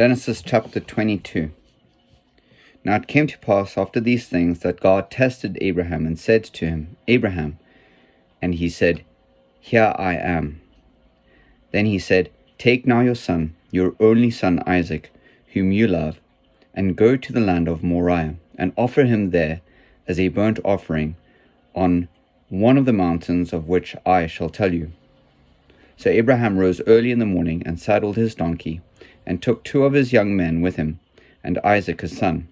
Genesis chapter 22. Now it came to pass after these things that God tested Abraham and said to him, Abraham. And he said, Here I am. Then he said, Take now your son, your only son Isaac, whom you love, and go to the land of Moriah, and offer him there as a burnt offering on one of the mountains of which I shall tell you. So Abraham rose early in the morning and saddled his donkey, and took 2 of his young men with him, and Isaac his son.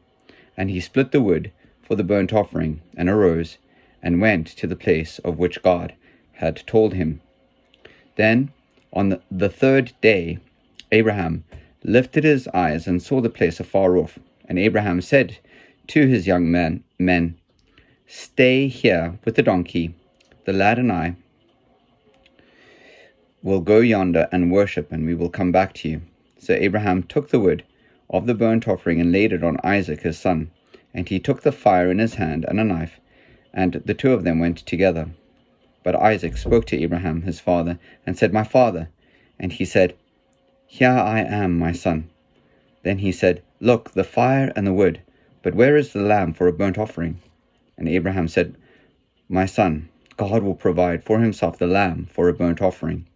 And he split the wood for the burnt offering, and arose, and went to the place of which God had told him. Then on the 3rd day Abraham lifted his eyes and saw the place afar off. And Abraham said to his young men, Stay here with the donkey, the lad and I will go yonder and worship, and we will come back to you. So Abraham took the wood of the burnt offering and laid it on Isaac his son. And he took the fire in his hand and a knife, and the 2 of them went together. But Isaac spoke to Abraham his father, and said, My father. And he said, Here I am, my son. Then he said, Look, the fire and the wood, but where is the lamb for a burnt offering? And Abraham said, My son, God will provide for himself the lamb for a burnt offering.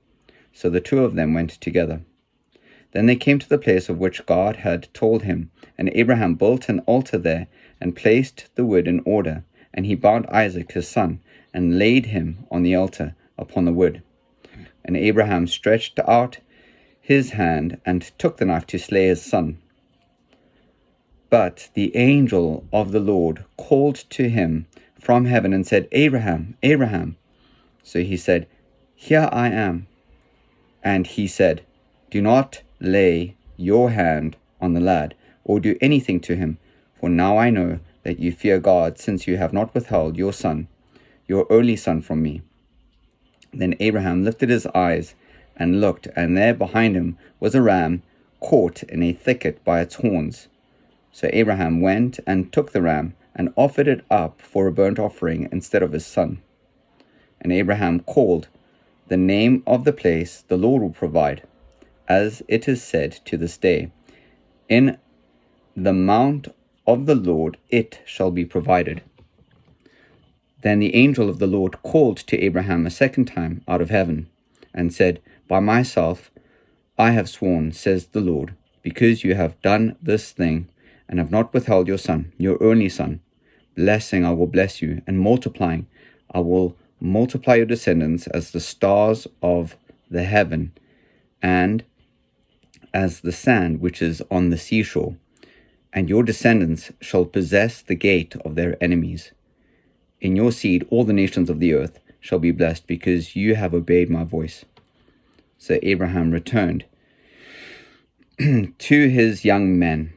So the 2 of them went together. Then they came to the place of which God had told him, and Abraham built an altar there, and placed the wood in order. And he bound Isaac his son, and laid him on the altar upon the wood. And Abraham stretched out his hand, and took the knife to slay his son. But the angel of the Lord called to him from heaven, and said, Abraham, Abraham. So he said, Here I am. And he said, Do not lay your hand on the lad, or do anything to him, for now I know that you fear God, since you have not withheld your son, your only son, from me. Then Abraham lifted his eyes and looked, and there behind him was a ram caught in a thicket by its horns. So Abraham went and took the ram, and offered it up for a burnt offering instead of his son. And Abraham called the name of the place, The Lord will provide, as it is said to this day, In the mount of the Lord it shall be provided. Then the angel of the Lord called to Abraham a second time out of heaven, and said, By myself I have sworn, says the Lord, because you have done this thing, and have not withheld your son, your only son. Blessing I will bless you, and multiplying I will multiply your descendants as the stars of the heaven, and as the sand which is on the seashore. And your descendants shall possess the gate of their enemies. In your seed all the nations of the earth shall be blessed, because you have obeyed my voice. So Abraham returned to his young men,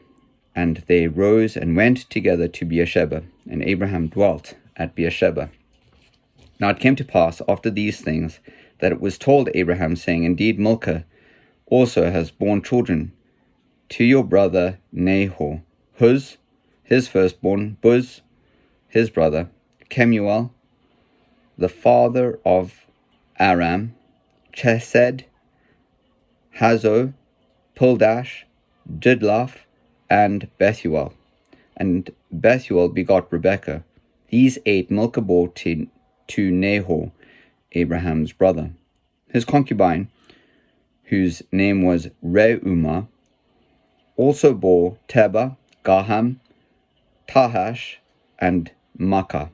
and they rose and went together to Beersheba, and Abraham dwelt at Beersheba. Now it came to pass after these things, that it was told Abraham, saying, Indeed, Milcah also has borne children to your brother Nahor, Huz, his firstborn, Buz, his brother, Kemuel, the father of Aram, Chesed, Hazo, Pildash, Jidlaph, and Bethuel. And Bethuel begot Rebekah. These 8 Milcah bore to Nahor, Abraham's brother. His concubine, whose name was Reumah, also bore Teba, Gaham, Tahash, and Makkah.